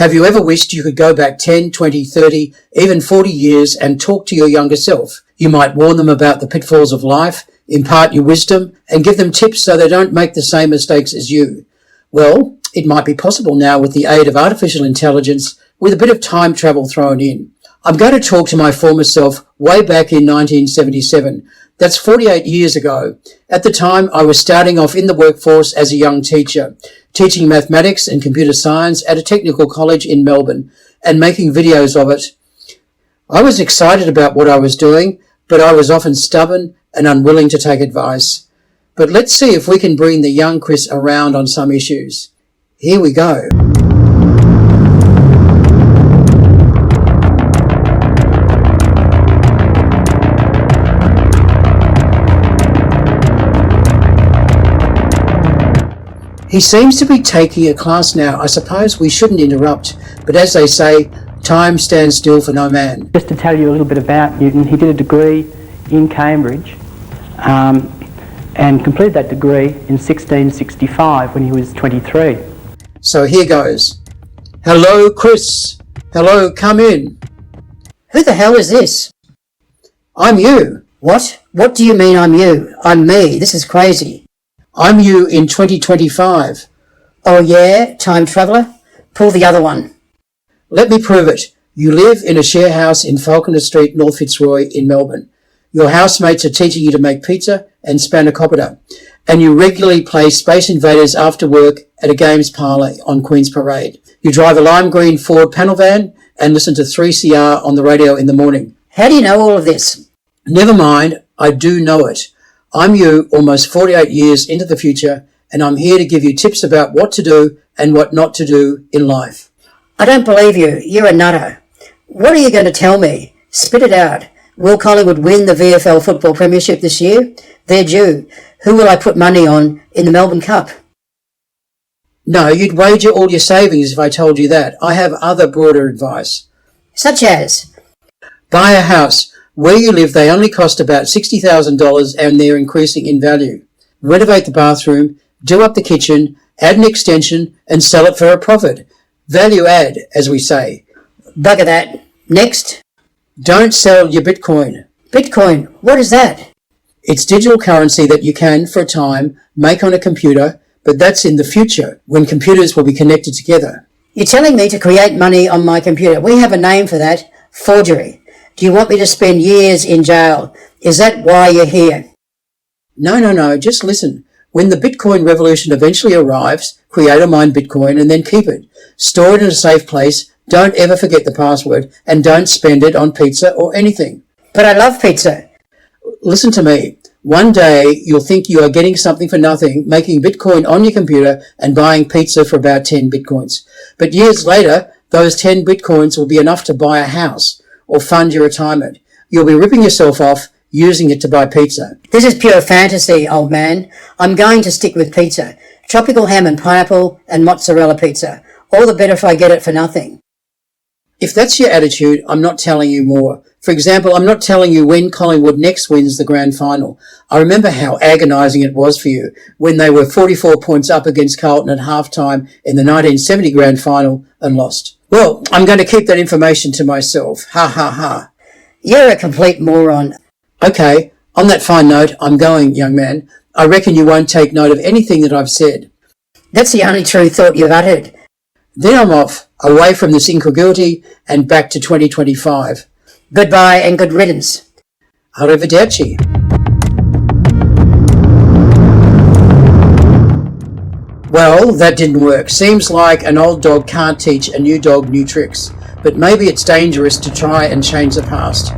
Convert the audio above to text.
Have you ever wished you could go back 10, 20, 30, even 40 years and talk to your younger self? You might warn them about the pitfalls of life, impart your wisdom, and give them tips so they don't make the same mistakes as you. Well, it might be possible now with the aid of artificial intelligence with a bit of time travel thrown in. I'm going to talk to my former self way back in 1977. That's 48 years ago. At the time, I was starting off in the workforce as a young teacher, teaching mathematics and computer science at a technical college in Melbourne and making videos of it. I was excited about what I was doing, but I was often stubborn and unwilling to take advice. But let's see if we can bring the young Chris around on some issues. Here we go. He seems to be taking a class now. I suppose we shouldn't interrupt, but as they say, time stands still for no man. Just to tell you a little bit about Newton, he did a degree in Cambridge and completed that degree in 1665 when he was 23. So here goes. Hello, Chris. Hello, come in. Who the hell is this? I'm you. What? What do you mean I'm you? I'm me. This is crazy. I'm you in 2025. Oh yeah? Time traveller? Pull the other one. Let me prove it. You live in a share house in Falconer Street, North Fitzroy in Melbourne. Your housemates are teaching you to make pizza and spanakopita, and you regularly play Space Invaders after work at a games parlour on Queen's Parade. You drive a lime green Ford panel van and listen to 3CR on the radio in the morning. How do you know all of this? Never mind, I do know it. I'm you almost 48 years into the future, and I'm here to give you tips about what to do and what not to do in life. I don't believe you. You're a nutter. What are you going to tell me? Spit it out. Will Collingwood win the VFL Football Premiership this year? They're due. Who will I put money on in the Melbourne Cup? No, you'd wager all your savings if I told you that. I have other broader advice. Such as? Buy a house. Where you live, they only cost about $60,000 and they're increasing in value. Renovate the bathroom, do up the kitchen, add an extension and sell it for a profit. Value add, as we say. Bugger that. Next. Don't sell your Bitcoin. Bitcoin? What is that? It's digital currency that you can, for a time, make on a computer, but that's in the future, when computers will be connected together. You're telling me to create money on my computer. We have a name for that. Forgery. Do you want me to spend years in jail? Is that why you're here? No, just listen. When the Bitcoin revolution eventually arrives, create or mine Bitcoin and then keep it. Store it in a safe place, don't ever forget the password, and don't spend it on pizza or anything. But I love pizza. Listen to me. One day you'll think you are getting something for nothing, making Bitcoin on your computer and buying pizza for about 10 Bitcoins. But years later, those 10 Bitcoins will be enough to buy a house or fund your retirement. You'll be ripping yourself off using it to buy pizza. This is pure fantasy, old man. I'm going to stick with pizza. Tropical ham and pineapple and mozzarella pizza. All the better if I get it for nothing. If that's your attitude, I'm not telling you more. For example, I'm not telling you when Collingwood next wins the grand final. I remember how agonising it was for you when they were 44 points up against Carlton at half-time in the 1970 grand final and lost. Well, I'm going to keep that information to myself. Ha ha ha. You're a complete moron. Okay, on that fine note, I'm going, young man. I reckon you won't take note of anything that I've said. That's the only true thought you've uttered. Then I'm off, away from this incongruity and back to 2025. Goodbye and good riddance. Arrivederci. Well, that didn't work. Seems like an old dog can't teach a new dog new tricks. But maybe it's dangerous to try and change the past.